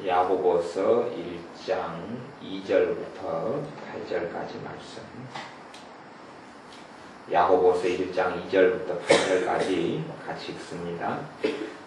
야고보서 1장 2절부터 8절까지 말씀. 야고보서 1장 2절부터 8절까지 같이 읽습니다.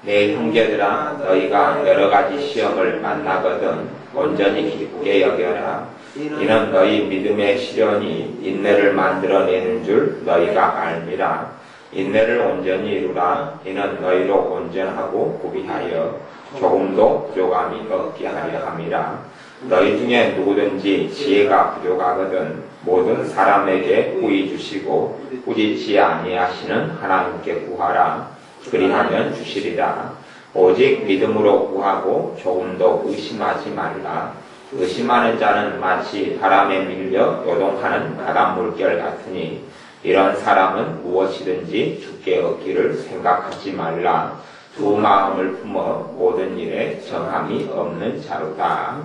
내 형제들아, 너희가 여러가지 시험을 만나거든 온전히 기쁘게 여겨라. 이는 너희 믿음의 시련이 인내를 만들어내는 줄 너희가 알미라. 인내를 온전히 이루라. 이는 너희로 온전하고 구비하여 조금도 부족함이 없게 하려 함이라. 너희 중에 누구든지 지혜가 부족하거든 모든 사람에게 구히 주시고 꾸짖지 아니하시는 하나님께 구하라. 그리하면 주시리라. 오직 믿음으로 구하고 조금도 의심하지 말라. 의심하는 자는 마치 바람에 밀려 요동하는 바닷물결 같으니 이런 사람은 무엇이든지 주께 얻기를 생각하지 말라. 두 마음을 품어 모든 일에 정함이 없는 자로다.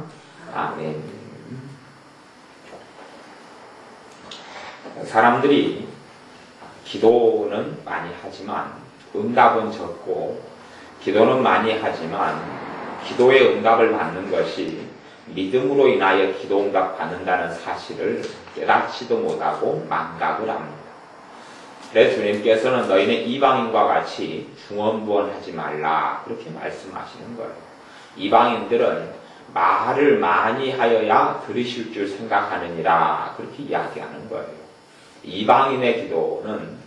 아멘. 사람들이 기도는 많이 하지만 응답은 적고, 기도는 많이 하지만 기도의 응답을 받는 것이 믿음으로 인하여 기도 응답 받는다는 사실을 깨닫지도 못하고 망각을 합니다. 그래서 주님께서는 너희는 이방인과 같이 중언부언하지 말라 그렇게 말씀하시는 거예요. 이방인들은 말을 많이 하여야 들으실 줄 생각하느니라 그렇게 이야기하는 거예요. 이방인의 기도는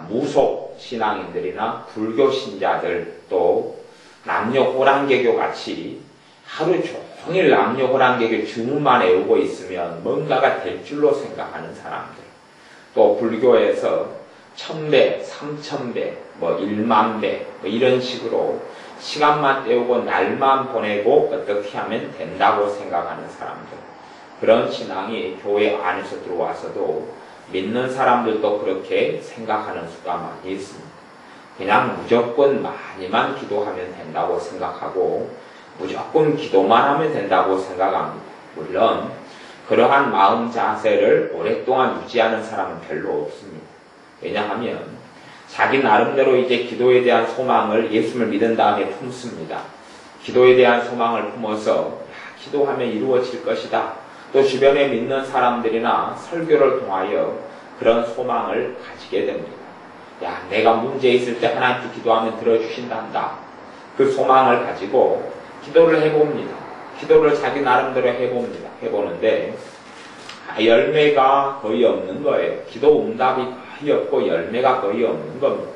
무속 신앙인들이나 불교 신자들 또 남녀 호랑개교 같이 하루 종일 남녀 호랑개교 주문만 외우고 있으면 뭔가가 될 줄로 생각하는 사람들, 또 불교에서 1000배, 3000배, 10000배 이런 식으로 시간만 때우고 날만 보내고 어떻게 하면 된다고 생각하는 사람들, 그런 신앙이 교회 안에서 들어와서도 믿는 사람들도 그렇게 생각하는 수가 많이 있습니다. 그냥 무조건 많이만 기도하면 된다고 생각하고 무조건 기도만 하면 된다고 생각합니다. 물론 그러한 마음 자세를 오랫동안 유지하는 사람은 별로 없습니다. 왜냐하면 자기 나름대로 이제 기도에 대한 소망을 예수를 믿은 다음에 품습니다. 기도에 대한 소망을 품어서 기도하면 이루어질 것이다. 또 주변에 믿는 사람들이나 설교를 통하여 그런 소망을 가지게 됩니다. 내가 문제 있을 때 하나님께 기도하면 들어주신단다. 그 소망을 가지고 기도를 해봅니다. 기도를 자기 나름대로 해봅니다. 해보는데 열매가 거의 없는 거예요. 기도 응답이 거의 없고 열매가 거의 없는 겁니다.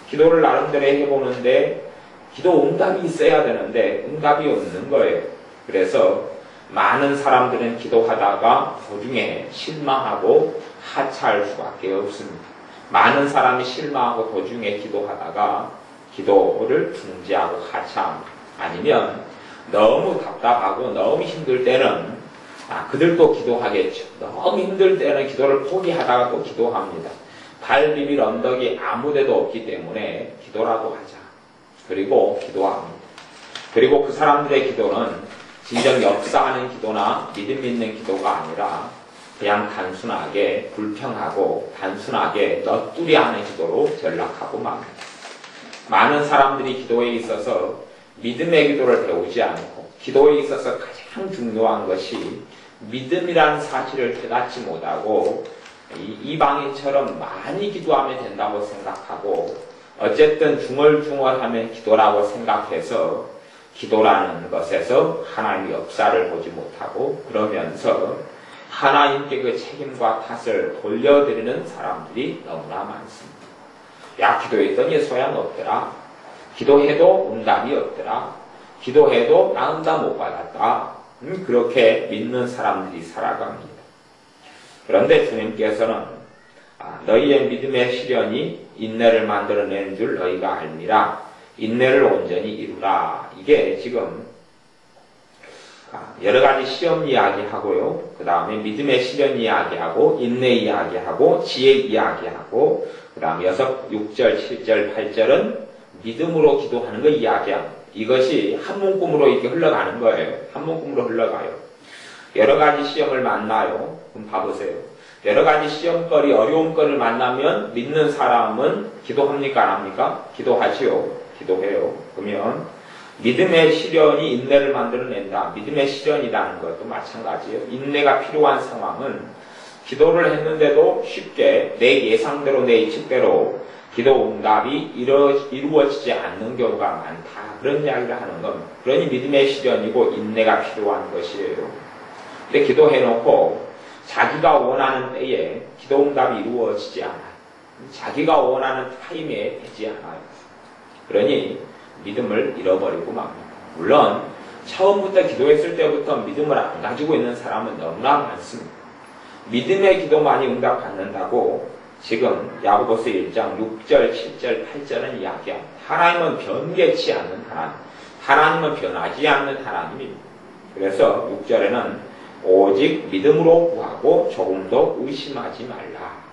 기도를 나름대로 해보는데 기도 응답이 있어야 되는데 응답이 없는 거예요. 그래서 많은 사람들은 기도하다가 도중에 실망하고 하차할 수밖에 없습니다. 많은 사람이 실망하고 도중에 기도하다가 기도를 중지하고 하차합니다. 아니면 너무 답답하고 너무 힘들 때는 그들도 기도하겠죠. 너무 힘들 때는 기도를 포기하다가 또 기도합니다. 발 디딜 언덕이 아무데도 없기 때문에 기도라도 하자. 그리고 기도합니다. 그리고 그 사람들의 기도는 진정 역사하는 기도나 믿음 있는 기도가 아니라 그냥 단순하게 불평하고 단순하게 넋두리 하는 기도로 전락하고 맙니다. 많은 사람들이 기도에 있어서 믿음의 기도를 배우지 않고 기도에 있어서 가장 중요한 것이 믿음이라는 사실을 깨닫지 못하고 이방인처럼 많이 기도하면 된다고 생각하고 어쨌든 중얼중얼하면 기도라고 생각해서 기도라는 것에서 하나님의 역사를 보지 못하고 그러면서 하나님께 그 책임과 탓을 돌려드리는 사람들이 너무나 많습니다. 기도했더니 소용없더라. 기도해도 응답이 없더라. 기도해도 나 응답 못 받았다. 그렇게 믿는 사람들이 살아갑니다. 그런데 주님께서는 너희의 믿음의 시련이 인내를 만들어내는 줄 너희가 알미라. 인내를 온전히 이루라. 이게 지금 여러 가지 시험 이야기하고요. 그 다음에 믿음의 시련 이야기하고 인내 이야기하고 지혜 이야기하고 그 다음에 6절, 7절, 8절은 믿음으로 기도하는 거 이야기합니다. 이것이 한 문구로 이렇게 흘러가는 거예요. 한 문구로 흘러가요. 여러 가지 시험을 만나요. 그럼 봐보세요. 여러 가지 시험거리, 어려운 거를 만나면 믿는 사람은 기도합니까? 안 합니까? 기도하지요. 기도해요. 그러면 믿음의 시련이 인내를 만들어낸다. 믿음의 시련이라는 것도 마찬가지예요. 인내가 필요한 상황은 기도를 했는데도 쉽게 내 예상대로 내 예측대로 기도 응답이 이루어지지 않는 경우가 많다. 그런 이야기를 하는 겁니다. 그러니 믿음의 시련이고 인내가 필요한 것이에요. 근데 기도해놓고 자기가 원하는 때에 기도 응답이 이루어지지 않아요. 자기가 원하는 타임에 되지 않아요. 그러니 믿음을 잃어버리고 맙니다. 물론 처음부터 기도했을 때부터 믿음을 안 가지고 있는 사람은 너무나 많습니다. 믿음의 기도만이 응답받는다고 지금 야고보서 1장 6절, 7절, 8절은 이야기합니다. 하나님은 변개치 않는 하나님, 하나님은 변하지 않는 하나님입니다. 그래서 6절에는 오직 믿음으로 구하고 조금도 의심하지 말라.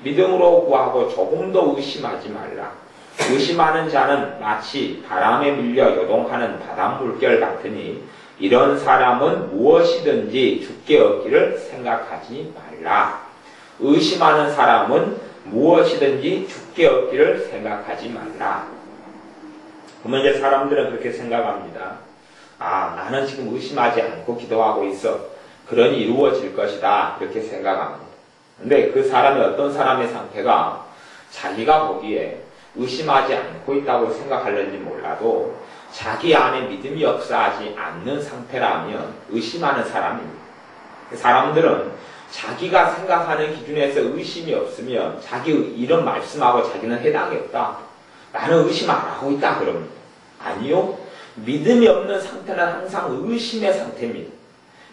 믿음으로 구하고 조금도 의심하지 말라. 의심하는 자는 마치 바람에 밀려 요동하는 바닷물결 같으니 이런 사람은 무엇이든지 죽게 얻기를 생각하지 말라. 의심하는 사람은 무엇이든지 죽게 얻기를 생각하지 말라. 그러면 이제 사람들은 그렇게 생각합니다. 아, 나는 지금 의심하지 않고 기도하고 있어. 그러니 이루어질 것이다. 그렇게 생각합니다. 근데 그 사람이 어떤 사람의 상태가 자기가 보기에 의심하지 않고 있다고 생각하는지 몰라도 자기 안에 믿음이 역사하지 않는 상태라면 의심하는 사람입니다. 사람들은 자기가 생각하는 기준에서 의심이 없으면 자기 이런 말씀하고 자기는 해당이 없다. 나는 의심 안 하고 있다 그럽니다. 아니요. 믿음이 없는 상태는 항상 의심의 상태입니다.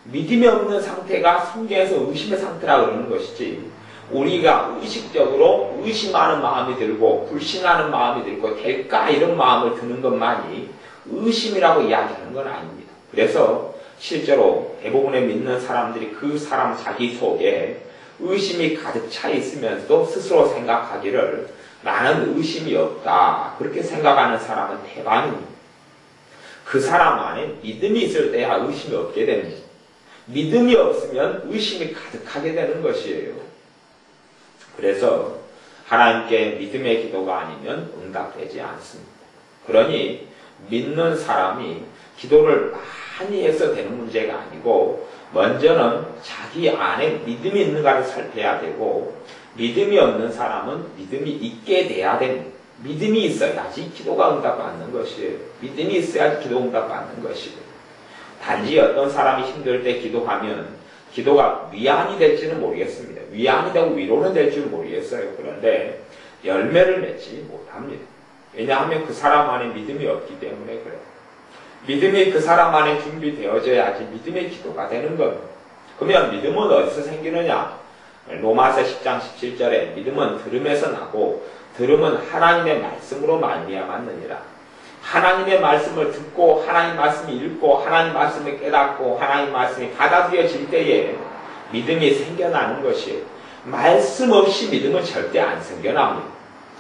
믿음이 없는 상태가 성경에서 의심의 상태라고 그러는 것이지 우리가 의식적으로 의심하는 마음이 들고 불신하는 마음이 들고 될까 이런 마음을 드는 것만이 의심이라고 이야기하는 건 아닙니다. 그래서 실제로 대부분의 믿는 사람들이 그 사람 자기 속에 의심이 가득 차 있으면서도 스스로 생각하기를 나는 의심이 없다. 그렇게 생각하는 사람은 대반입니다. 그 사람 안에 믿음이 있을 때야 의심이 없게 됩니다. 믿음이 없으면 의심이 가득하게 되는 것이에요. 그래서 하나님께 믿음의 기도가 아니면 응답되지 않습니다. 그러니 믿는 사람이 기도를 많이 해서 되는 문제가 아니고 먼저는 자기 안에 믿음이 있는가를 살펴야 되고 믿음이 없는 사람은 믿음이 있게 돼야 됩니다. 믿음이 있어야지 기도가 응답받는 것이에요. 믿음이 있어야지 기도 응답받는 것이고 단지 어떤 사람이 힘들 때 기도하면 기도가 위안이 될지는 모르겠습니다. 위안이 되고 위로는 될지는 모르겠어요. 그런데 열매를 맺지 못합니다. 왜냐하면 그 사람 안에 믿음이 없기 때문에 그래요. 믿음이 그 사람 안에 준비되어져야지 믿음의 기도가 되는 겁니다. 그러면 믿음은 어디서 생기느냐? 로마서 10장 17절에 믿음은 들음에서 나고 들음은 하나님의 말씀으로 말미암았느니라. 하나님의 말씀을 듣고 하나님 말씀을 읽고 하나님 말씀을 깨닫고 하나님 말씀이 받아들여질 때에 믿음이 생겨나는 것이에요. 말씀 없이 믿음은 절대 안 생겨납니다.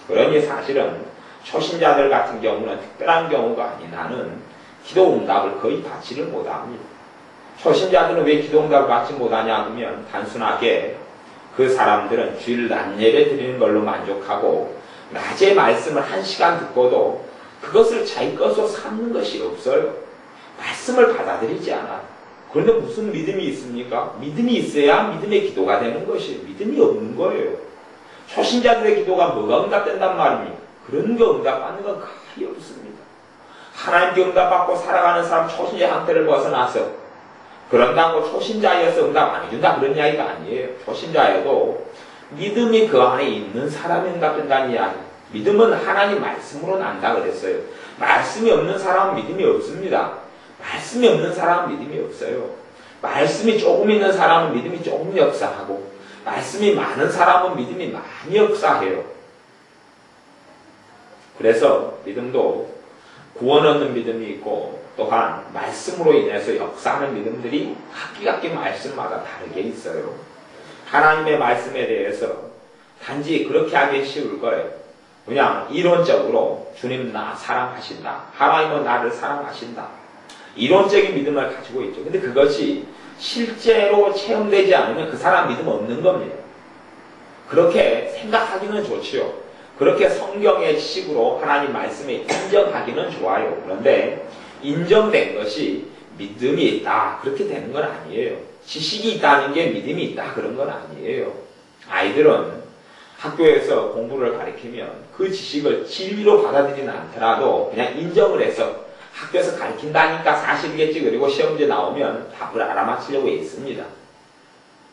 그러니 사실은 초신자들 같은 경우는 특별한 경우가 아닌 한은 기도 응답을 거의 받지를 못합니다. 초신자들은 왜 기도 응답을 받지 못하냐 하면 단순하게 그 사람들은 주일 낮 예배 드리는 걸로 만족하고 낮에 말씀을 1시간 듣고도 그것을 자기 것으로 삼는 것이 없어요. 말씀을 받아들이지 않아요. 그런데 무슨 믿음이 있습니까? 믿음이 있어야 믿음의 기도가 되는 것이에요. 믿음이 없는 거예요. 초신자들의 기도가 뭐가 응답된단 말입니까? 그런 거 응답받는 건 거의 없습니다. 하나님께 응답받고 살아가는 사람 초신자 상태를 벗어나서 그런다고 초신자여서 응답 안 해준다 그런 이야기가 아니에요. 초신자여도 믿음이 그 안에 있는 사람이 응답된다는 이야기. 믿음은 하나님 말씀으로 난다 그랬어요. 말씀이 없는 사람은 믿음이 없습니다. 말씀이 없는 사람은 믿음이 없어요. 말씀이 조금 있는 사람은 믿음이 조금 역사하고 말씀이 많은 사람은 믿음이 많이 역사해요. 그래서 믿음도 구원 얻는 믿음이 있고 또한 말씀으로 인해서 역사하는 믿음들이 각기 말씀마다 다르게 있어요. 하나님의 말씀에 대해서 단지 그렇게 하기 쉬울 거예요. 그냥 이론적으로 주님 나 사랑하신다. 하나님은 나를 사랑하신다. 이론적인 믿음을 가지고 있죠. 근데 그것이 실제로 체험되지 않으면 그 사람 믿음 없는 겁니다. 그렇게 생각하기는 좋지요. 그렇게 성경의 지식으로 하나님 말씀에 인정하기는 좋아요. 그런데 인정된 것이 믿음이 있다 그렇게 되는 건 아니에요. 지식이 있다는 게 믿음이 있다 그런 건 아니에요. 아이들은 학교에서 공부를 가르치면 그 지식을 진리로 받아들이는 않더라도 그냥 인정을 해서 학교에서 가르친다니까 사실이겠지 그리고 시험지에 나오면 답을 알아맞히려고 했습니다.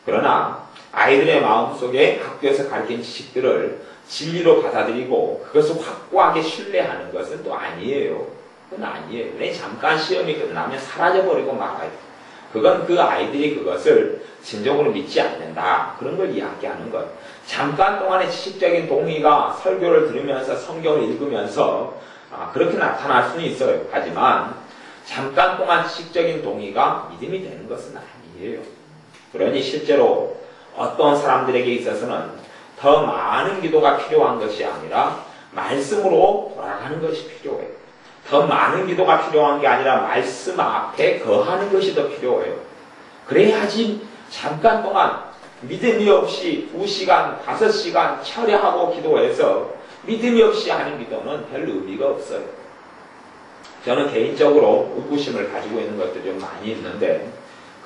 그러나 아이들의 마음속에 학교에서 가르친 지식들을 진리로 받아들이고 그것을 확고하게 신뢰하는 것은 또 아니에요. 그건 아니에요. 왜 잠깐 시험이 끝나면 사라져버리고 말아요. 그건 그 아이들이 그것을 진정으로 믿지 않는다. 그런 걸 이야기하는 것. 잠깐 동안의 지식적인 동의가 설교를 들으면서 성경을 읽으면서 그렇게 나타날 수는 있어요. 하지만 잠깐 동안 지식적인 동의가 믿음이 되는 것은 아니에요. 그러니 실제로 어떤 사람들에게 있어서는 더 많은 기도가 필요한 것이 아니라 말씀으로 돌아가는 것이 필요해요. 더 많은 기도가 필요한 게 아니라 말씀 앞에 거하는 것이 더 필요해요. 그래야지 잠깐 동안 믿음이 없이 2시간, 5시간 철야하고 기도해서 믿음이 없이 하는 기도는 별 의미가 없어요. 저는 개인적으로 의구심을 가지고 있는 것도 좀 많이 있는데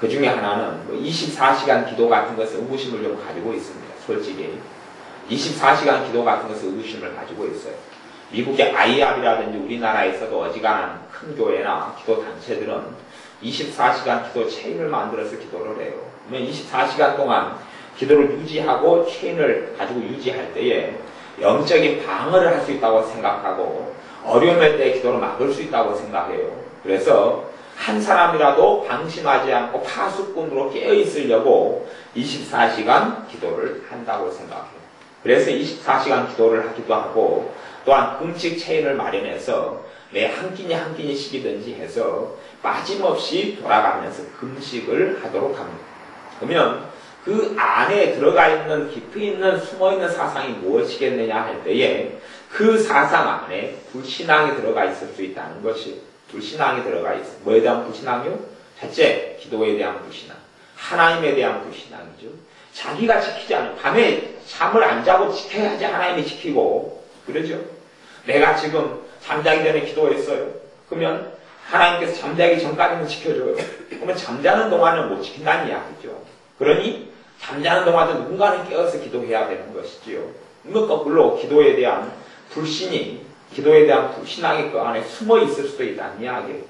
그 중에 하나는 24시간 기도 같은 것을 의구심을 좀 가지고 있습니다. 솔직히 24시간 기도 같은 것을 의구심을 가지고 있어요. 미국의 IR이라든지 우리나라에서도 어지간한 큰 교회나 기도 단체들은 24시간 기도 체인을 만들어서 기도를 해요. 그러면 24시간 동안 기도를 유지하고 체인을 가지고 유지할 때에 영적인 방어를 할 수 있다고 생각하고 어려움일 때 기도를 막을 수 있다고 생각해요. 그래서 한 사람이라도 방심하지 않고 파수꾼으로 깨어있으려고 24시간 기도를 한다고 생각해요. 그래서 24시간 기도를 하기도 하고 또한 금식 체인을 마련해서 매 한 끼니 한 끼니씩이든지 해서 빠짐없이 돌아가면서 금식을 하도록 합니다. 그러면 그 안에 들어가 있는 깊이 있는 숨어있는 사상이 무엇이겠느냐 할 때에 그 사상 안에 불신앙이 들어가 있을 수 있다는 것이 불신앙이 들어가 있어요. 뭐에 대한 불신앙이요? 첫째, 기도에 대한 불신앙. 하나님에 대한 불신앙이죠. 자기가 지키지 않은 밤에 잠을 안 자고 지켜야지 하나님이 지키고 그러죠. 내가 지금 잠자기 전에 기도했어요. 그러면 하나님께서 잠자기 전까지는 지켜줘요. 그러면 잠자는 동안은 못 지킨다는 이야기죠. 그러니 잠자는 동안도 누군가는 깨어서 기도해야 되는 것이지요. 이거 거꾸로 기도에 대한 불신이 기도에 대한 불신앙이 그 안에 숨어 있을 수도 있다는 이야기예요.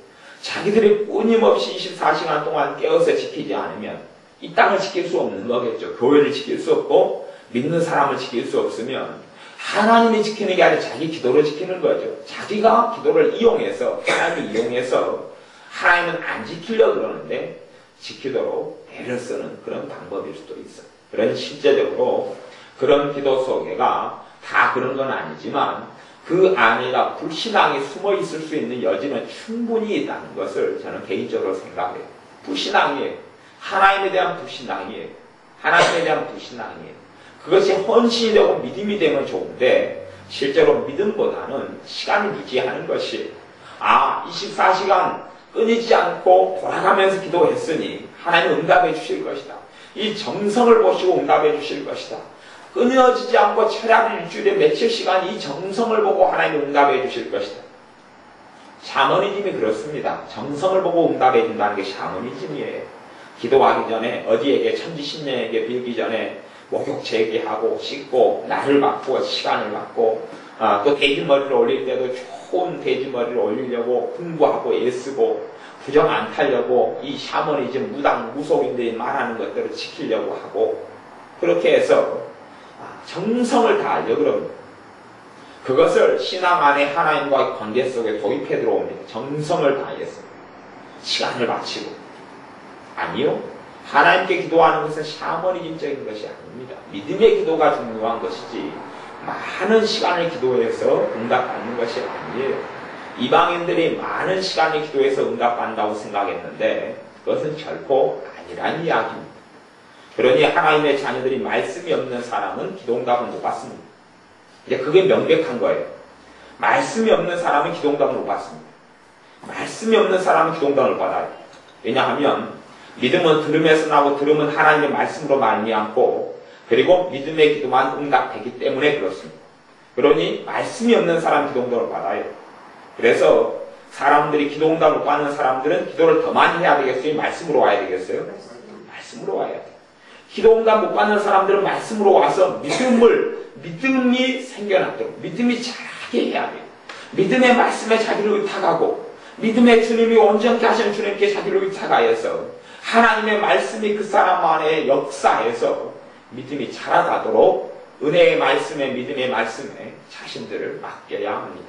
자기들이 끊임없이 24시간 동안 깨어서 지키지 않으면 이 땅을 지킬 수 없는 거겠죠. 교회를 지킬 수 없고 믿는 사람을 지킬 수 없으면 하나님이 지키는 게 아니라 자기 기도를 지키는 거죠. 자기가 기도를 이용해서 하나님을 이용해서 하나님은 안 지키려고 그러는데 지키도록 애를 쓰는 그런 방법일 수도 있어요. 그런 실제적으로 그런 기도 속에가 다 그런 건 아니지만 그 안에가 불신앙이 숨어 있을 수 있는 여지는 충분히 있다는 것을 저는 개인적으로 생각해요. 불신앙이에요. 하나님에 대한 불신앙이에요. 하나님에 대한 불신앙이에요. 그것이 헌신이 되고 믿음이 되면 좋은데 실제로 믿음보다는 시간을 유지하는 것이 24시간 끊이지 않고 돌아가면서 기도했으니 하나님은 응답해 주실 것이다. 이 정성을 보시고 응답해 주실 것이다. 끊어지지 않고 철야를 일주일에 며칠 시간 이 정성을 보고 하나님이 응답해 주실 것이다. 샤머니즘이 그렇습니다. 정성을 보고 응답해 준다는 게 샤머니즘이에요. 기도하기 전에 어디에게 천지신령에게 빌기 전에 목욕 제기하고 씻고 날을 받고 시간을 받고 또 돼지머리를 올릴 때도 좋은 돼지머리를 올리려고 공부하고 애쓰고 부정 안 타려고 이 샤머니즘 무당 무속인들이 말하는 것들을 지키려고 하고 그렇게 해서 정성을 다하려고 그럽니다. 그것을 신앙 안에 하나님과의 관계 속에 도입해 들어옵니다. 정성을 다해서 시간을 바치고 아니요. 하나님께 기도하는 것은 샤머니즘적인 것이 아닙니다. 믿음의 기도가 중요한 것이지 많은 시간을 기도해서 응답받는 것이 아니에요. 이방인들이 많은 시간을 기도해서 응답받는다고 생각했는데 그것은 결코 아니란 이야기입니다. 그러니 하나님의 자녀들이 말씀이 없는 사람은 기도 응답을 못 받습니다. 이제 그게 명백한 거예요. 말씀이 없는 사람은 기도 응답을 못 받습니다. 말씀이 없는 사람은 기도 응답을 받아요. 왜냐하면 믿음은 들음에서 나고 들음은 하나님의 말씀으로 말미암고 그리고 믿음의 기도만 응답되기 때문에 그렇습니다. 그러니 말씀이 없는 사람 기도 응답을 받아요. 그래서 사람들이 기도 응답을 받는 사람들은 기도를 더 많이 해야 되겠어요? 말씀으로 와야 되겠어요? 말씀으로 와야 돼요. 기도 응답 못 받는 사람들은 말씀으로 와서 믿음이 생겨나도록 믿음이 자라게 해야 돼요. 믿음의 말씀에 자기를 의탁하고 믿음의 주님이 온전케 하신 주님께 자기를 의탁하여서 하나님의 말씀이 그 사람 안에 역사해서 믿음이 자라가도록 은혜의 말씀에 믿음의 말씀에 자신들을 맡겨야 합니다.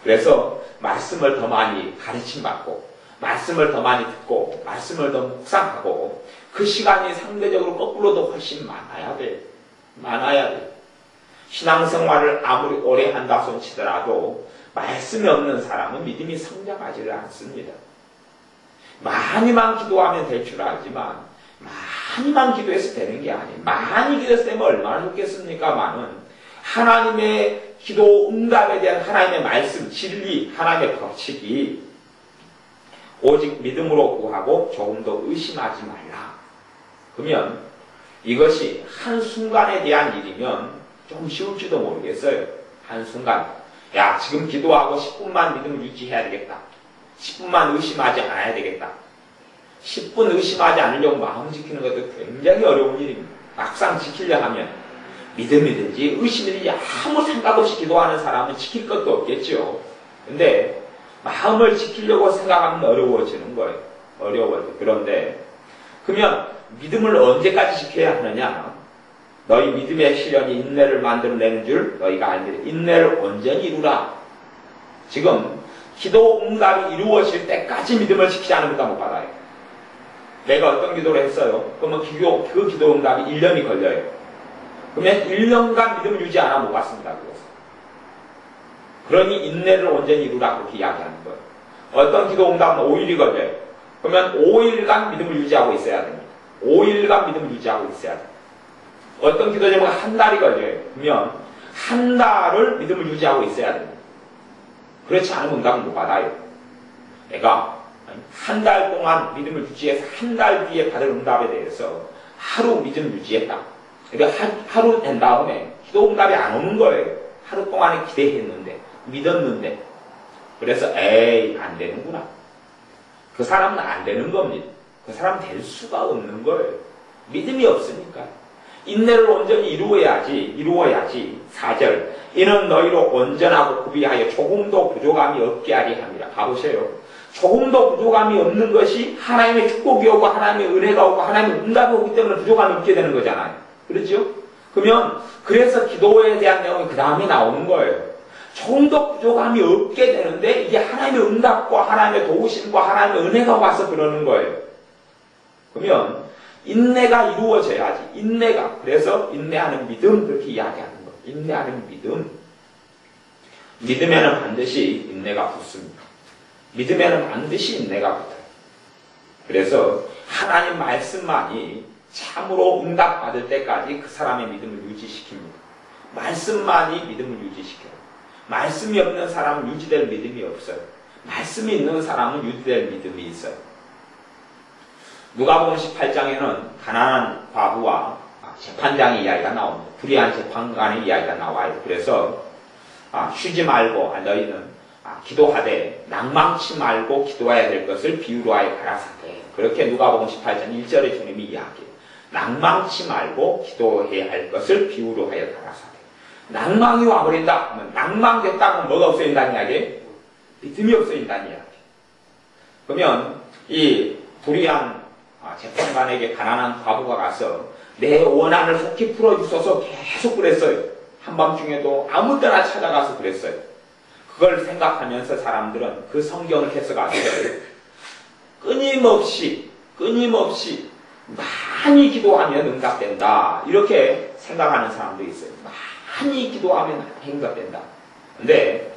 그래서 말씀을 더 많이 가르침받고 말씀을 더 많이 듣고 말씀을 더 묵상하고 그 시간이 상대적으로 거꾸로도 훨씬 많아야 돼요. 많아야 돼요. 신앙생활을 아무리 오래 한다 손치더라도 말씀이 없는 사람은 믿음이 성장하지를 않습니다. 많이만 기도하면 될 줄 알지만 많이만 기도해서 되는 게 아니에요. 많이 기도해서 되면 얼마나 좋겠습니까만은 하나님의 기도 응답에 대한 하나님의 말씀, 진리, 하나님의 법칙이 오직 믿음으로 구하고 조금 더 의심하지 말라. 그러면 이것이 한순간에 대한 일이면 좀 쉬울지도 모르겠어요. 한순간. 야, 지금 기도하고 10분만 믿음을 유지해야 되겠다. 10분만 의심하지 않아야 되겠다. 10분 의심하지 않으려고 마음 지키는 것도 굉장히 어려운 일입니다. 막상 지키려 하면 믿음이든지 의심이든지 아무 생각 없이 기도하는 사람은 지킬 것도 없겠죠. 근데 마음을 지키려고 생각하면 어려워지는 거예요. 어려워요. 그런데 그러면 믿음을 언제까지 지켜야 하느냐? 너희 믿음의 시련이 인내를 만들어내는 줄 너희가 알기를 인내를 온전히 이루라. 지금 기도 응답이 이루어질 때까지 믿음을 지키지 않으면 응답 못 받아요. 내가 어떤 기도를 했어요. 그러면 그 기도 응답이 1년이 걸려요. 그러면 1년간 믿음을 유지 안 하면 못 받습니다. 그것은. 그러니 인내를 온전히 이루라 그렇게 이야기하는 거예요. 어떤 기도 응답은 5일이 걸려요. 그러면 5일간 믿음을 유지하고 있어야 됩니다. 5일간 믿음을 유지하고 있어야 됩니다. 어떤 기도 제목은 한 달이 걸려요. 그러면 한 달을 믿음을 유지하고 있어야 됩니다. 그렇지 않으면 응답을 못 받아요. 내가 한 달 동안 믿음을 유지해서 한 달 뒤에 받을 응답에 대해서 하루 믿음을 유지했다. 그러니까 하루 된 다음에 기도 응답이 안 오는 거예요. 하루 동안에 기대했는데, 믿었는데. 그래서 에이, 안 되는구나. 그 사람은 안 되는 겁니다. 그 사람은 될 수가 없는 거예요. 믿음이 없으니까. 인내를 온전히 이루어야지. 4절. 이는 너희로 온전하고 구비하여 조금도 부족함이 없게 하리 함이라. 가보세요. 조금도 부족함이 없는 것이 하나님의 축복이 오고 하나님의 은혜가 오고 하나님의 응답이 오기 때문에 부족함이 없게 되는 거잖아요. 그렇죠? 그러면 그래서 기도에 대한 내용이 그 다음에 나오는 거예요. 조금도 부족함이 없게 되는데 이게 하나님의 응답과 하나님의 도우심과 하나님의 은혜가 와서 그러는 거예요. 그러면 인내가 이루어져야지. 인내가. 그래서 인내하는 믿음 그렇게 이야기하는 거예요. 인내하는 믿음. 믿음에는 반드시 인내가 붙습니다. 믿음에는 반드시 인내가 붙어요. 그래서 하나님 말씀만이 참으로 응답받을 때까지 그 사람의 믿음을 유지시킵니다. 말씀만이 믿음을 유지시켜요. 말씀이 없는 사람은 유지될 믿음이 없어요. 말씀이 있는 사람은 유지될 믿음이 있어요. 누가복음 18장에는 가난한 과부와 재판장의 이야기가 나옵니다. 불의한 재판관의 이야기가 나와요. 그래서 쉬지 말고 너희는 기도하되 낭망치 말고 기도해야 될 것을 비유로 하여 가라사대. 그렇게 누가복음 18장 1절에 주님이 이야기해요. 낭망치 말고 기도해야 할 것을 비유로 하여 가라사대. 낭망이 와버린다 하면 낭망됐다면 뭐가 없어진다는 이야기예요? 믿음이 없어진다는 이야기. 그러면 이 불의한 재판관에게 가난한 과부가 가서 내 원한을 속히 풀어주소서 계속 그랬어요. 한밤중에도 아무 때나 찾아가서 그랬어요. 그걸 생각하면서 사람들은 그 성경을 해석하면서 끊임없이 많이 기도하면 응답된다. 이렇게 생각하는 사람도 있어요. 많이 기도하면 응답된다. 근데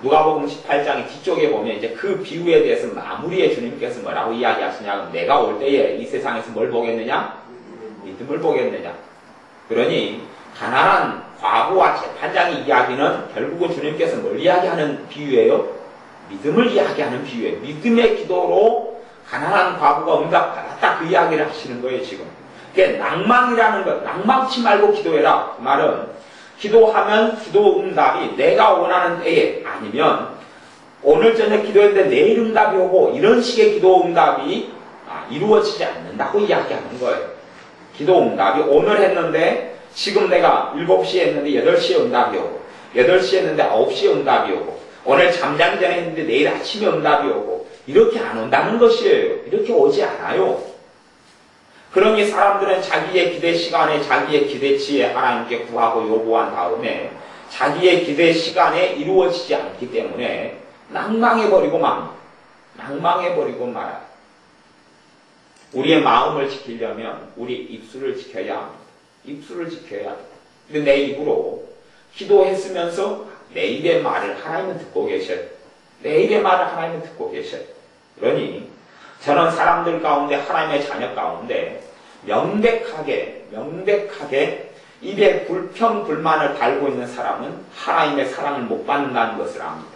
누가복음 18장의 뒤쪽에 보면 이제 그 비유에 대해서 마무리에 주님께서 뭐라고 이야기하시냐면 내가 올 때에 이 세상에서 뭘 보겠느냐? 믿음을 보겠느냐? 그러니 가난한 과부와 재판장의 이야기는 결국은 주님께서 뭘 이야기하는 비유예요? 믿음을 이야기하는 비유예요. 믿음의 기도로 가난한 과부가 응답받았다 그 이야기를 하시는 거예요 지금. 그게 낭망이라는 것, 낭망치 말고 기도해라. 그 말은 기도하면 기도 응답이 내가 원하는 때에 아니면 오늘 저녁 기도했는데 내일 응답이 오고 이런 식의 기도 응답이 이루어지지 않는다고 이야기하는 거예요. 기도 응답이 오늘 했는데 지금 내가 7시에 했는데 8시에 응답이 오고 8시에 했는데 9시에 응답이 오고 오늘 잠자기 전에 했는데 내일 아침에 응답이 오고 이렇게 안 온다는 것이에요. 이렇게 오지 않아요. 그러니 사람들은 자기의 기대 시간에 자기의 기대치에 하나님께 구하고 요구한 다음에 자기의 기대 시간에 이루어지지 않기 때문에 낭망해버리고 맙니다. 낭망해버리고 말아요. 우리의 마음을 지키려면 우리 입술을 지켜야 합니다. 입술을 지켜야 합니다. 근데 내 입으로 기도했으면서 내 입의 말을 하나님은 듣고 계셔요. 내 입의 말을 하나님은 듣고 계셔요. 그러니 저는 사람들 가운데 하나님의 자녀 가운데 명백하게 입에 불평불만을 달고 있는 사람은 하나님의 사랑을 못 받는다는 것을 압니다.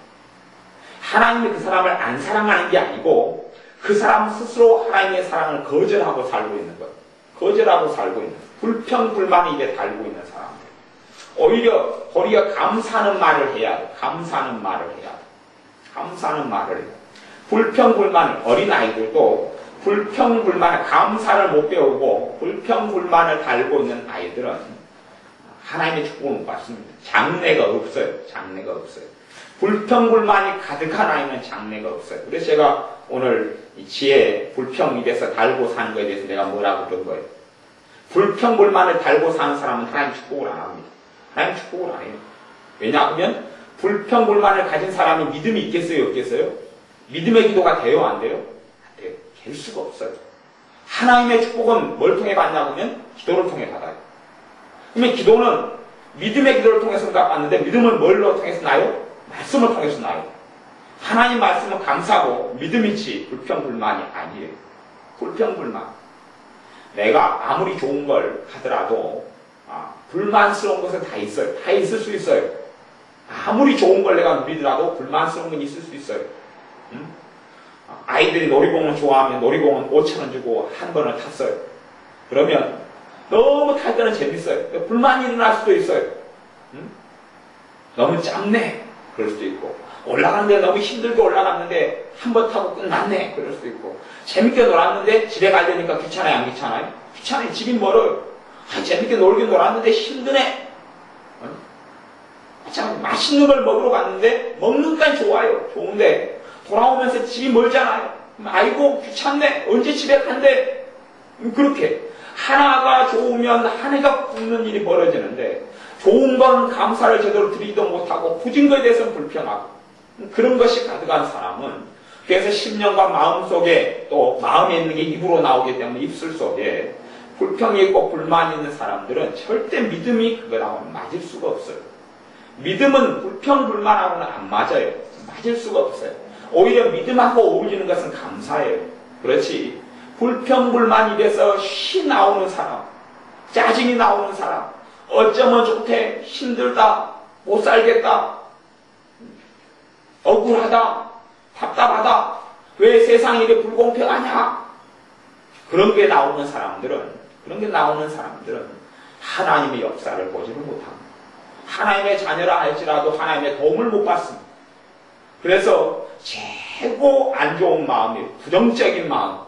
하나님이 그 사람을 안 사랑하는 게 아니고 그 사람 스스로 하나님의 사랑을 거절하고 살고 있는 거예요. 거절하고 살고 있는 거예요. 불평불만이 입에 달고 있는 사람들. 오히려 감사하는 말을 해야 돼. 감사하는 말을 해야 돼. 감사하는 말을 해야 돼. 불평불만, 어린아이들도 불평불만, 감사를 못 배우고 불평불만을 달고 있는 아이들은 하나님의 축복을 못 받습니다. 장래가 없어요. 장래가 없어요. 불평불만이 가득한 아이는 장래가 없어요. 그래서 제가 오늘 이 지혜 불평 입에서 달고 사는 거에 대해서 내가 뭐라고 그런 거예요. 불평불만을 달고 사는 사람은 하나님 축복을 안 합니다. 하나님 축복을 안 해요. 왜냐하면 불평불만을 가진 사람이 믿음이 있겠어요? 없겠어요? 믿음의 기도가 돼요? 안 돼요? 안 돼요. 될 수가 없어요. 하나님의 축복은 뭘 통해 받냐고 하면 기도를 통해 받아요. 그러면 기도는 믿음의 기도를 통해서 응답받는데 믿음은 뭘로 통해서 나요? 말씀을 통해서 나요. 하나님 말씀은 감사고 믿음이지 불평불만이 아니에요. 불평불만. 내가 아무리 좋은 걸 하더라도 불만스러운 것은 다 있어요. 다 있을 수 있어요. 아무리 좋은 걸 내가 누리더라도 불만스러운 건 있을 수 있어요. 아이들이 놀이공원 좋아하면 놀이공원 5,000원 주고 한 번을 탔어요. 그러면 너무 탈 때는 재밌어요. 불만이 일어날 수도 있어요. 너무 짧네. 그럴 수도 있고 올라가는데 너무 힘들게 올라갔는데 한 번 타고 끝났네. 그럴 수도 있고 재밌게 놀았는데 집에 가려니까 귀찮아요? 안 귀찮아요? 귀찮아요. 집이 멀어요. 재밌게 놀긴 놀았는데 힘드네. 참 맛있는 걸 먹으러 갔는데 먹는 건 좋아요. 좋은데 돌아오면서 집이 멀잖아요. 아이고 귀찮네. 언제 집에 간대. 그렇게 하나가 좋으면 한 해가 굶는 일이 벌어지는데 좋은 건 감사를 제대로 드리지도 못하고 부진 것에 대해서는 불평하고 그런 것이 가득한 사람은 그래서 10년간 마음속에 또 마음에 있는 게 입으로 나오기 때문에 입술 속에 불평이 있고 불만이 있는 사람들은 절대 믿음이 그거하고 맞을 수가 없어요. 믿음은 불평불만하고는 안 맞아요. 맞을 수가 없어요. 오히려 믿음하고 어울리는 것은 감사예요. 그렇지 불평불만 입에서 쉬 나오는 사람, 짜증이 나오는 사람, 어쩌면 좋대, 힘들다, 못 살겠다, 억울하다, 답답하다, 왜 세상이 이렇게 불공평하냐? 그런 게 나오는 사람들은 하나님의 역사를 보지를 못합니다. 하나님의 자녀라 할지라도 하나님의 도움을 못 받습니다. 그래서 최고 안 좋은 마음이 부정적인 마음.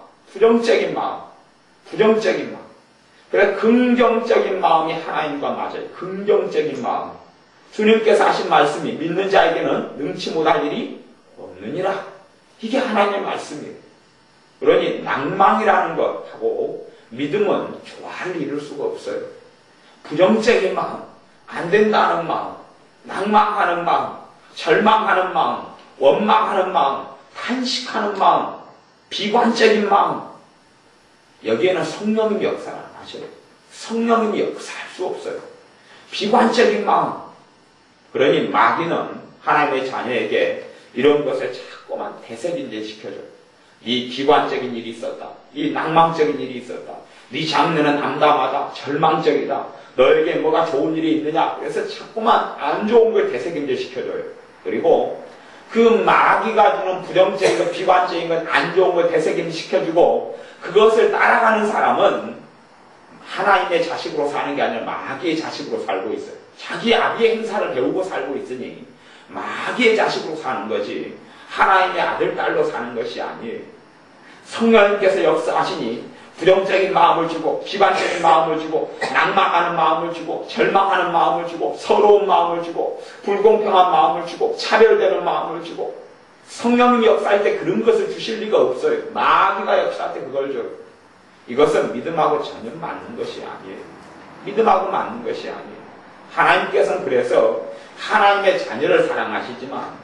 그래서 긍정적인 마음이 하나님과 맞아요. 긍정적인 마음. 주님께서 하신 말씀이 믿는 자에게는 능치 못할 일이 없느니라. 이게 하나님의 말씀이에요. 그러니 낭망이라는 것하고 믿음은 조화를 이룰 수가 없어요. 부정적인 마음, 안 된다는 마음, 낭망하는 마음, 절망하는 마음, 원망하는 마음, 탄식하는 마음, 비관적인 마음. 여기에는 성령님이 역사를 안 하셔요. 성령님이 역사할 수 없어요. 비관적인 마음. 그러니 마귀는 하나님의 자녀에게 이런 것을 자꾸만 대세균제 시켜줘요. 이 비관적인 일이 있었다. 이 낭망적인 일이 있었다. 네 장래는 암담하다. 절망적이다. 너에게 뭐가 좋은 일이 있느냐. 그래서 자꾸만 안 좋은 걸 대세균제 시켜줘요. 그리고 그 마귀가 주는 부정적인 것, 비관적인 것, 안 좋은 걸 되새김 시켜주고 그것을 따라가는 사람은 하나님의 자식으로 사는 게 아니라 마귀의 자식으로 살고 있어요. 자기 아비의 행사를 배우고 살고 있으니 마귀의 자식으로 사는 거지 하나님의 아들, 딸로 사는 것이 아니에요. 성령님께서 역사하시니 부정적인 마음을 주고 비관적인 마음을 주고 낭망하는 마음을 주고 절망하는 마음을 주고 서러운 마음을 주고 불공평한 마음을 주고 차별되는 마음을 주고 성령님이 역사할 때 그런 것을 주실 리가 없어요. 마귀가 역사할 때 그걸 줘요. 이것은 믿음하고 전혀 맞는 것이 아니에요. 믿음하고 맞는 것이 아니에요. 하나님께서는 그래서 하나님의 자녀를 사랑하시지만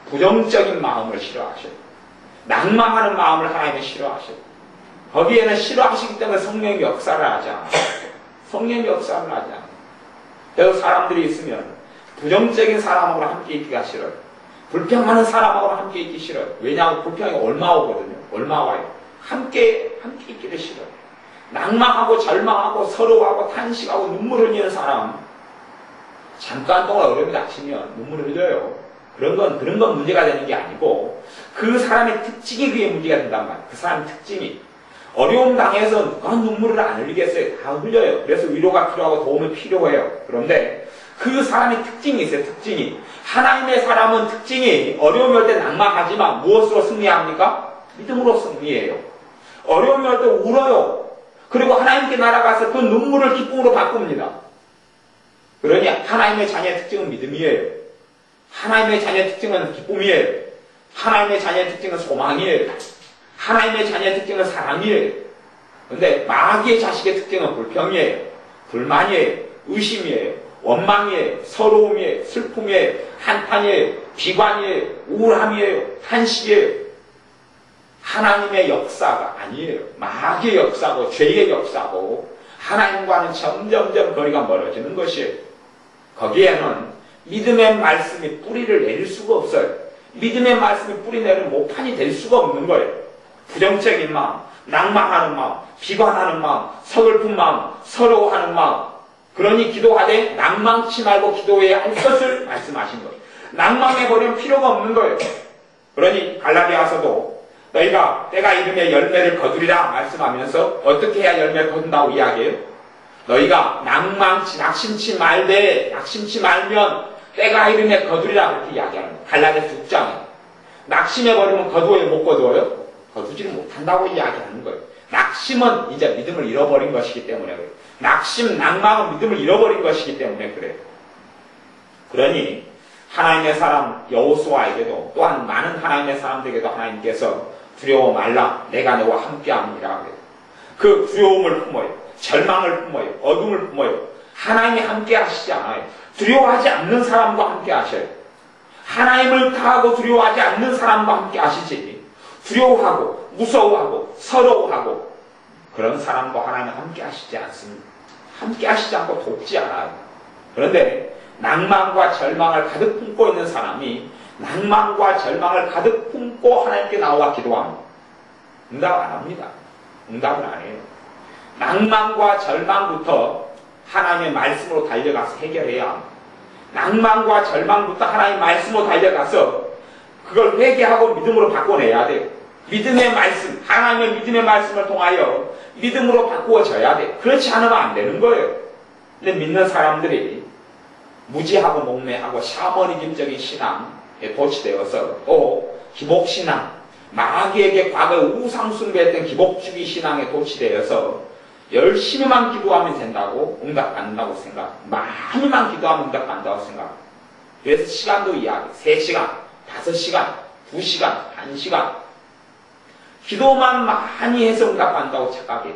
부정적인 마음을 싫어하셔요. 낭망하는 마음을 하나님이 싫어하셔요. 거기에는 싫어하시기 때문에 성령이 역사를 하지 않아요. 성령이 역사를 하지 않아요. 그래서 사람들이 있으면 부정적인 사람하고 함께 있기가 싫어요. 불평하는 사람하고 함께 있기 싫어요. 왜냐하면 불평이 얼마 오거든요. 얼마 와요. 함께 있기를 싫어요. 낭망하고 절망하고 서러워하고 탄식하고 눈물을 흘리는 사람 잠깐 동안 어려움이 닥치면 눈물을 흘려요. 그런 건 문제가 되는 게 아니고 그 사람의 특징이 그게 문제가 된단 말이에요. 그 사람의 특징이 어려움 당해서 누가 눈물을 안 흘리겠어요? 다 흘려요. 그래서 위로가 필요하고 도움이 필요해요. 그런데 그 사람의 특징이 있어요. 특징이 하나님의 사람은 특징이 어려움이 올 때 낭망하지만 무엇으로 승리합니까? 믿음으로 승리해요. 어려움이 올 때 울어요. 그리고 하나님께 날아가서 그 눈물을 기쁨으로 바꿉니다. 그러니 하나님의 자녀의 특징은 믿음이에요. 하나님의 자녀의 특징은 기쁨이에요. 하나님의 자녀의 특징은 소망이에요. 하나님의 자녀의 특징은 사랑이에요. 그런데 마귀의 자식의 특징은 불평이에요. 불만이에요. 의심이에요. 원망이에요. 서러움이에요. 슬픔이에요. 한탄이에요. 비관이에요. 우울함이에요. 탄식이에요. 하나님의 역사가 아니에요. 마귀의 역사고 죄의 역사고 하나님과는 점점점 거리가 멀어지는 것이에요. 거기에는 믿음의 말씀이 뿌리를 내릴 수가 없어요. 믿음의 말씀이 뿌리 내리는 모판이 될 수가 없는 거예요. 부정적인 마음, 낭망하는 마음, 비관하는 마음, 서글픈 마음, 서러워하는 마음. 그러니 기도하되 낭망치 말고 기도해야 할 것을 말씀하신 거예요. 낭망해버리면 필요가 없는 거예요. 그러니 갈라디아서도 너희가 때가 이르면 열매를 거두리라 말씀하면서 어떻게 해야 열매를 거둔다고 이야기해요? 너희가 낙심치 말면 때가 이르면 거두리라 그렇게 이야기하는 거예요. 갈라디아서 6장에. 낙심해버리면 거두어요? 못 거두어요? 거두지를 못한다고 이야기하는 거예요. 낙심은 이제 믿음을 잃어버린 것이기 때문에 그래요. 낭망은 믿음을 잃어버린 것이기 때문에 그래요. 그러니 하나님의 사람 여호수아에게도 또한 많은 하나님의 사람들에게도 하나님께서 두려워 말라 내가 너와 함께함이라 그래요. 그 두려움을 품어요. 절망을 품어요. 어둠을 품어요. 하나님이 함께 하시지 않아요. 두려워하지 않는 사람과 함께 하셔요. 하나님을 다하고 두려워하지 않는 사람과 함께 하시지. 두려워하고 무서워하고 서러워하고 그런 사람과 하나님은 함께 하시지 않습니다. 함께 하시지 않고 돕지 않아요. 그런데 낭만과 절망을 가득 품고 있는 사람이 낭만과 절망을 가득 품고 하나님께 나와 기도합니다. 응답 안 합니다. 응답을 안 해요. 낭만과 절망부터 하나님의 말씀으로 달려가서 해결해야 합니다. 낭만과 절망부터 하나님의 말씀으로 달려가서 그걸 회개하고 믿음으로 바꿔내야 돼요. 믿음의 말씀, 하나님의 믿음의 말씀을 통하여 믿음으로 바꾸어져야 돼요. 그렇지 않으면 안 되는 거예요. 근데 믿는 사람들이 무지하고 목매하고 샤머니즘적인 신앙에 도취되어서 또 기복신앙, 마귀에게 과거에 우상숭배했던 기복주의 신앙에 도취되어서 열심히만 기도하면 된다고 응답받는다고 생각, 많이만 기도하면 응답받는다고 생각. 그래서 시간도 이야기, 3시간, 5시간, 2시간, 1시간 기도만 많이 해서 응답받는다고 착각해요.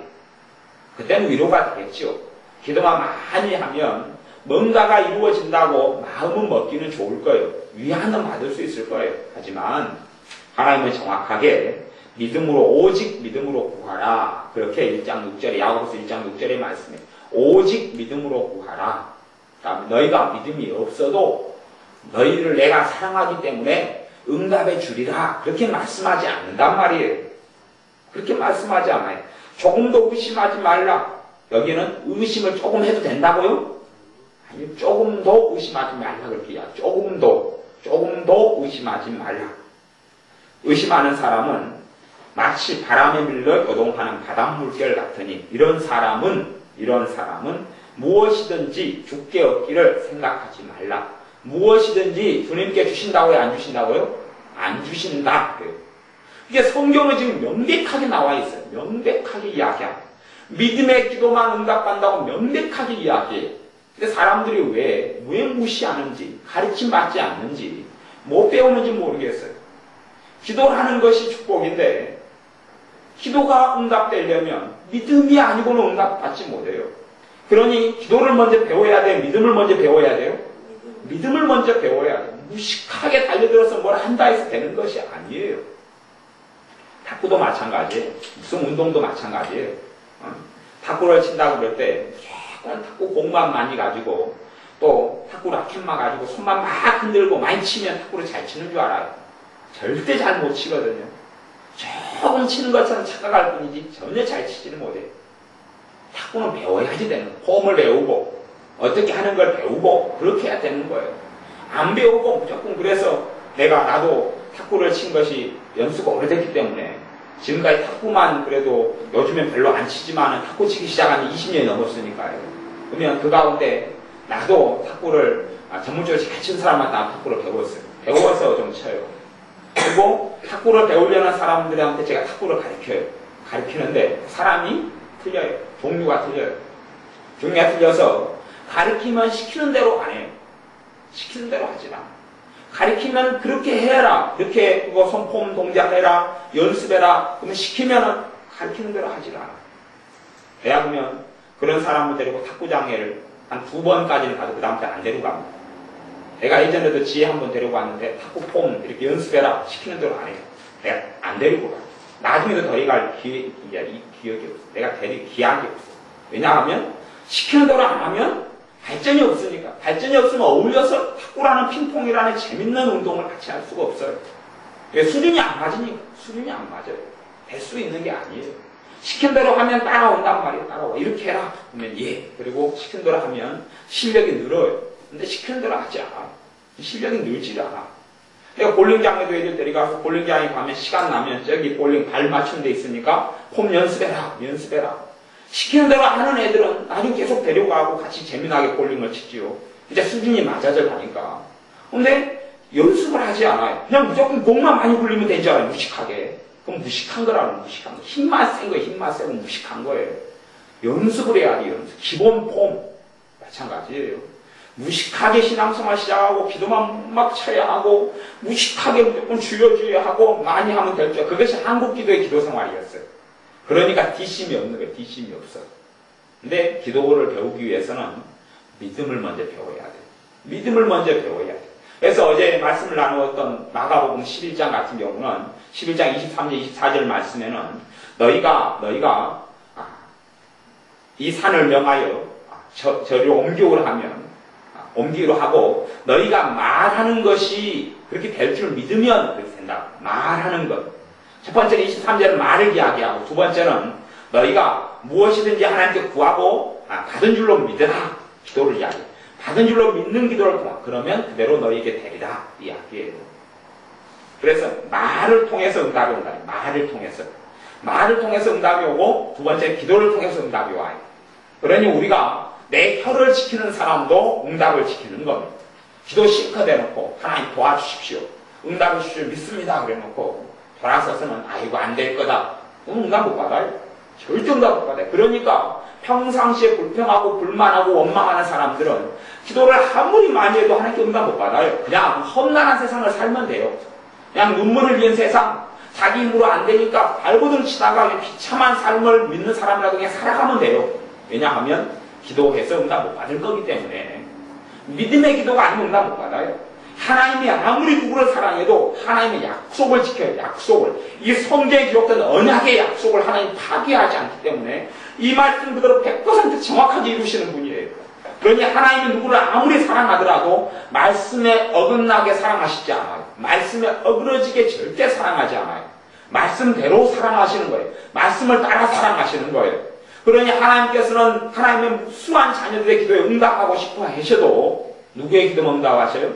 그때는 위로가 되겠죠. 기도만 많이 하면 뭔가가 이루어진다고 마음은 먹기는 좋을 거예요. 위안은 받을 수 있을 거예요. 하지만 하나님은 정확하게 믿음으로 오직 믿음으로 구하라. 그렇게 1장 6절에 야고보서 1장 6절에 말씀해. 오직 믿음으로 구하라. 그러니까 너희가 믿음이 없어도 너희를 내가 사랑하기 때문에 응답해 주리라. 그렇게 말씀하지 않는단 말이에요. 그렇게 말씀하지 않아요. 조금도 의심하지 말라. 여기는 의심을 조금 해도 된다고요? 아니, 조금도 의심하지 말라. 그렇게 이야기해요. 조금도 의심하지 말라. 의심하는 사람은 마치 바람에 밀려 요동하는 바닷물결 같으니 이런 사람은 무엇이든지 주께 얻기를 생각하지 말라. 무엇이든지 주님께 주신다고요? 안 주신다고요? 안 주신다. 그래요. 이게 성경은 지금 명백하게 나와 있어요. 명백하게 이야기합니다. 믿음의 기도만 응답한다고 명백하게 이야기해요. 근데 사람들이 왜 무시하는지, 가르침 받지 않는지, 못 배우는지 모르겠어요. 기도라는 것이 축복인데, 기도가 응답되려면 믿음이 아니고는 응답받지 못해요. 그러니 기도를 먼저 배워야 돼요? 믿음을 먼저 배워야 돼요? 믿음을 먼저 배워야 돼요. 무식하게 달려들어서 뭘 한다 해서 되는 것이 아니에요. 탁구도 마찬가지예요. 무슨 운동도 마찬가지예요. 탁구를 친다고 그럴 때 무조건 탁구 공만 많이 가지고 또 탁구 라켓만 가지고 손만 막 흔들고 많이 치면 탁구를 잘 치는 줄 알아요. 절대 잘 못 치거든요. 조금 치는 것처럼 착각할 뿐이지 전혀 잘 치지는 못해요. 탁구는 배워야지 되는 거예요. 폼을 배우고 어떻게 하는 걸 배우고 그렇게 해야 되는 거예요. 안 배우고 무조건 그래서 나도 탁구를 친 것이 연수가 오래됐기 때문에 지금까지 탁구만 그래도 요즘엔 별로 안 치지만 탁구 치기 시작한 지 20년이 넘었으니까요. 그러면 그 가운데 나도 탁구를 전문적으로 잘 치는 사람한테 탁구를 배웠어요. 배워서 좀 쳐요. 그리고 탁구를 배우려는 사람들한테 제가 탁구를 가르쳐요. 가르치는데 사람이 틀려요. 종류가 틀려요. 종류가 틀려서 가르치면 시키는 대로 안 해요. 시키는 대로 하지 마. 가르치면 그렇게 해라. 그렇게 그거 손폼 동작해라. 연습해라. 그러면 시키면 가르치는 대로 하지 않아. 내가 보면 그런 사람을 데리고 탁구장에를 한 2번까지는 가도 그 다음부터 안 데리고 갑니다. 내가 예전에도 지혜 한번 데리고 왔는데 탁구 폼 이렇게 연습해라. 시키는 대로 안 해요. 내가 안 데리고 가. 나중에도 더 이갈 기억이 없어. 내가 데릴 기약이 없어. 왜냐하면 시키는 대로 안 하면 발전이 없으니까. 발전이 없으면 어울려서 탁구라는 핑퐁이라는 재밌는 운동을 같이 할 수가 없어요. 수준이 안 맞으니까. 수준이 안 맞아요. 될 수 있는 게 아니에요. 시킨 대로 하면 따라온단 말이에요. 따라와. 이렇게 해라. 그러면 예. 그리고 시킨 대로 하면 실력이 늘어요. 근데 시키는 대로 하지 않아. 실력이 늘지를 않아. 내가 볼링장에도 애들 데려가서 볼링장에 가면 시간 나면 저기 볼링 발 맞추는 데 있으니까 폼 연습해라. 연습해라. 시키는 대로 하는 애들은 나중에 계속 데려가고 같이 재미나게 볼링을 치지요. 이제 수준이 맞아져 가니까. 근데 연습을 하지 않아요. 그냥 무조건 공만 많이 굴리면 되잖아요. 무식하게. 그럼 무식한 거라는 무식한 거. 힘만 센 거예요. 힘만 세고 무식한 거예요. 연습을 해야 돼요. 연습. 기본 폼. 마찬가지예요. 무식하게 신앙생활 시작하고 기도만 막 쳐야 하고 무식하게 무조건 주여 하고 많이 하면 될 줄. 그것이 한국 기도의 기도 생활이었어요. 그러니까 뒷심이 없는 거예요. 뒷심이 없어. 근데 기도를 배우기 위해서는 믿음을 먼저 배워야 돼요. 믿음을 먼저 배워야 돼요. 그래서 어제 말씀을 나누었던 마가복음 11장 같은 경우는 11장 23절 24절 말씀에는 너희가 이 산을 명하여 저리로 옮기로 하고 너희가 말하는 것이 그렇게 될 줄 믿으면 그렇게 된다. 말하는 것. 첫 번째는 23절은 말을 이야기하고 두 번째는 너희가 무엇이든지 하나님께 구하고 받은 줄로 믿으라. 기도를 이야기해. 받은 줄로 믿는 기도를 구하. 그러면 그대로 너희에게 되리라. 이야기해요. 그래서 말을 통해서 응답이 온다. 말을 통해서. 말을 통해서 응답이 오고 두 번째 기도를 통해서 응답이 와요. 그러니 우리가 내 혀를 지키는 사람도 응답을 지키는 겁니다. 기도 실컷 해놓고 하나님 도와주십시오. 응답을 주십시오. 믿습니다. 그래놓고 돌아서서는 아이고 안 될 거다. 그럼 응답 못 받아요. 절대 응답 못 받아요. 그러니까 평상시에 불평하고 불만하고 원망하는 사람들은 기도를 아무리 많이 해도 하나님께 응답 못 받아요. 그냥 험난한 세상을 살면 돼요. 그냥 눈물을 흘리는 세상, 자기 힘으로 안 되니까 발버둥 치다가 비참한 삶을 믿는 사람이라도 그냥 살아가면 돼요. 왜냐하면 기도해서 응답 못 받을 거기 때문에. 믿음의 기도가 아니면 응답 못 받아요. 하나님이 아무리 누구를 사랑해도 하나님의 약속을 지켜요. 약속을. 이 성경에 기록된 언약의 약속을 하나님 파기하지 않기 때문에 이 말씀 그대로 100% 정확하게 이루시는 분이에요. 그러니 하나님이 누구를 아무리 사랑하더라도 말씀에 어긋나게 사랑하시지 않아요. 말씀에 어그러지게 절대 사랑하지 않아요. 말씀대로 사랑하시는 거예요. 말씀을 따라 사랑하시는 거예요. 그러니 하나님께서는 하나님의 수많은 자녀들의 기도에 응답하고 싶어 하셔도 누구의 기도만 응답하셔요?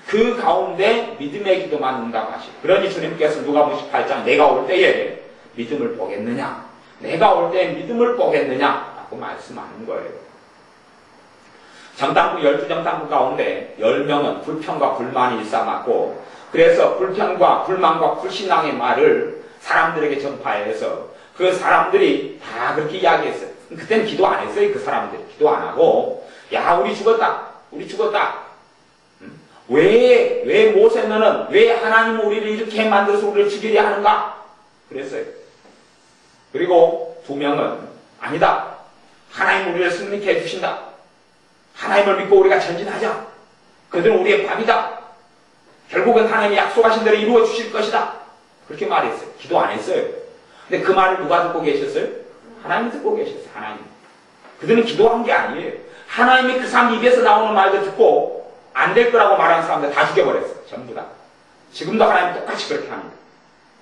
그 가운데 믿음의 기도만 응답하시고. 그러니 주님께서 누가복음 18장 내가 올 때에 믿음을 보겠느냐? 내가 올 때에 믿음을 보겠느냐? 라고 말씀하는 거예요. 정탐꾼 12정탐꾼 가운데 10명은 불평과 불만이 일삼았고, 그래서 불평과 불만과 불신앙의 말을 사람들에게 전파해서 그 사람들이 다 그렇게 이야기했어요. 그때는 기도 안 했어요. 그 사람들이 기도 안 하고, 야, 우리 죽었다, 우리 죽었다. 왜 모세는 왜 하나님은 우리를 이렇게 만들어서 우리를 죽이려 하는가? 그랬어요. 그리고 2명은 아니다, 하나님 우리를 승리케 해주신다, 하나님을 믿고 우리가 전진하자, 그들은 우리의 밥이다, 결국은 하나님이 약속하신 대로 이루어 주실 것이다, 그렇게 말했어요. 기도 안 했어요. 근데 그 말을 누가 듣고 계셨어요? 하나님이 듣고 계셨어요. 하나님. 그들은 기도한 게 아니에요. 하나님이 그 사람 입에서 나오는 말도 듣고 안 될 거라고 말하는 사람들 다 죽여버렸어요. 전부 다. 지금도 하나님 똑같이 그렇게 합니다.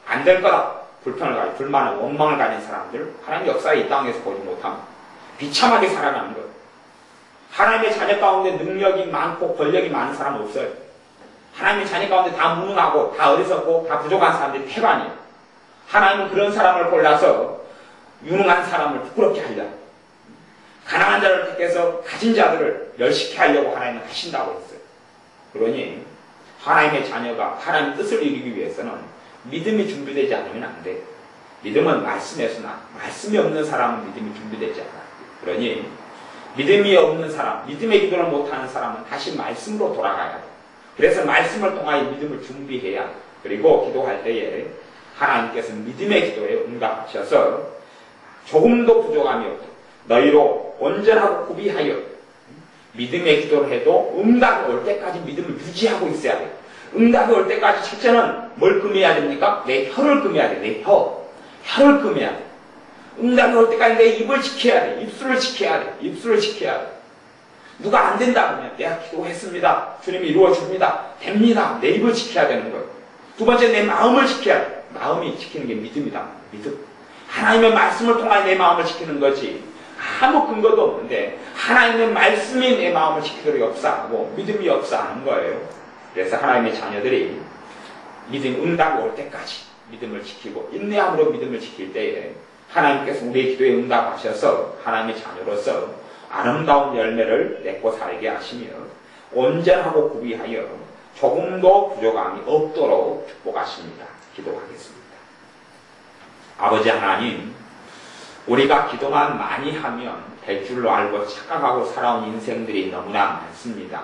안 될 거다, 불편을 가지고 불만을, 원망을 가진 사람들 하나님 역사에 이 땅에서 보지 못합니다. 비참하게 살아가는 거예요. 하나님의 자녀 가운데 능력이 많고 권력이 많은 사람 없어요. 하나님의 자녀 가운데 다 무능하고 다 어리석고 다 부족한 사람들이 태반이에요. 하나님은 그런 사람을 골라서 유능한 사람을 부끄럽게 하려, 가난한 자를 택해서 가진 자들을 멸시케 하려고 하나님은 하신다고 했어요. 그러니 하나님의 자녀가 하나님의 뜻을 이루기 위해서는 믿음이 준비되지 않으면 안 돼요. 믿음은 말씀에서 나. 말씀이 없는 사람은 믿음이 준비되지 않아요. 그러니 믿음이 없는 사람, 믿음의 기도를 못하는 사람은 다시 말씀으로 돌아가야 돼요. 그래서 말씀을 통하여 믿음을 준비해야 돼요. 그리고 기도할 때에 하나님께서 믿음의 기도에 응답하셔서 조금도 부족함이 없도록 너희로 온전하고 구비하여, 믿음의 기도를 해도 응답이 올 때까지 믿음을 유지하고 있어야 돼요. 응답이 올 때까지 첫째는 뭘 금해야 됩니까? 내 혀를 금해야 돼. 내 혀를 금해야 돼. 응답이 올 때까지 내 입을 지켜야 돼. 입술을 지켜야 돼. 입술을 지켜야 돼. 누가 안 된다 그러면 내가 기도했습니다, 주님이 이루어줍니다, 됩니다. 내 입을 지켜야 되는 거예요. 두 번째, 내 마음을 지켜야 돼. 마음이 지키는 게 믿음이다. 믿음. 하나님의 말씀을 통하여 내 마음을 지키는 거지 아무 근거도 없는데 하나님의 말씀이 내 마음을 지키도록 역사하고 믿음이 역사하는 거예요. 그래서 하나님의 자녀들이 믿음 응답이 올 때까지 믿음을 지키고 인내함으로 믿음을 지킬 때에 하나님께서 우리의 기도에 응답하셔서 하나님의 자녀로서 아름다운 열매를 맺고 살게 하시며 온전하고 구비하여 조금도 부족함이 없도록 축복하십니다. 기도하겠습니다. 아버지 하나님, 우리가 기도만 많이 하면 될 줄로 알고 착각하고 살아온 인생들이 너무나 많습니다.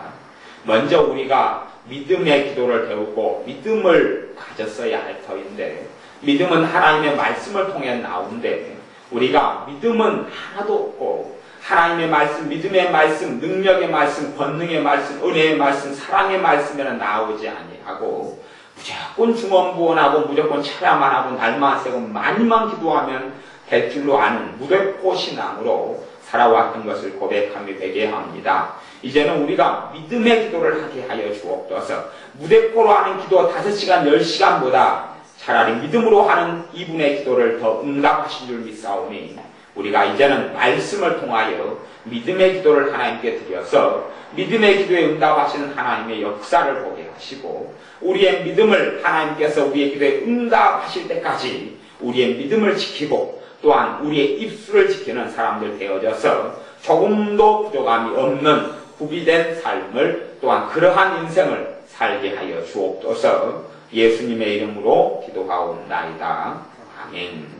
먼저 우리가 믿음의 기도를 배우고 믿음을 가졌어야 할 터인데, 믿음은 하나님의 말씀을 통해 나오는데 우리가 믿음은 하나도 없고 하나님의 말씀, 믿음의 말씀, 능력의 말씀, 권능의 말씀, 은혜의 말씀, 사랑의 말씀에는 나오지 아니하고 무조건 중언부언하고 무조건 찬양만 하고 날만 새고 많이만 기도하면 될 줄로 아는 무대포 신앙으로 살아왔던 것을 고백하며 되게 합니다. 이제는 우리가 믿음의 기도를 하게 하여 주옵소서. 무대포로 하는 기도 5시간, 10시간보다 차라리 믿음으로 하는 이분의 기도를 더 응답하신 줄 믿사오니 우리가 이제는 말씀을 통하여 믿음의 기도를 하나님께 드려서 믿음의 기도에 응답하시는 하나님의 역사를 보게 하시고 우리의 믿음을 하나님께서 우리의 기도에 응답하실 때까지 우리의 믿음을 지키고 또한 우리의 입술을 지키는 사람들 되어져서 조금도 부족함이 없는 구비된 삶을 또한 그러한 인생을 살게 하여 주옵소서. 예수님의 이름으로 기도하옵나이다. 아멘.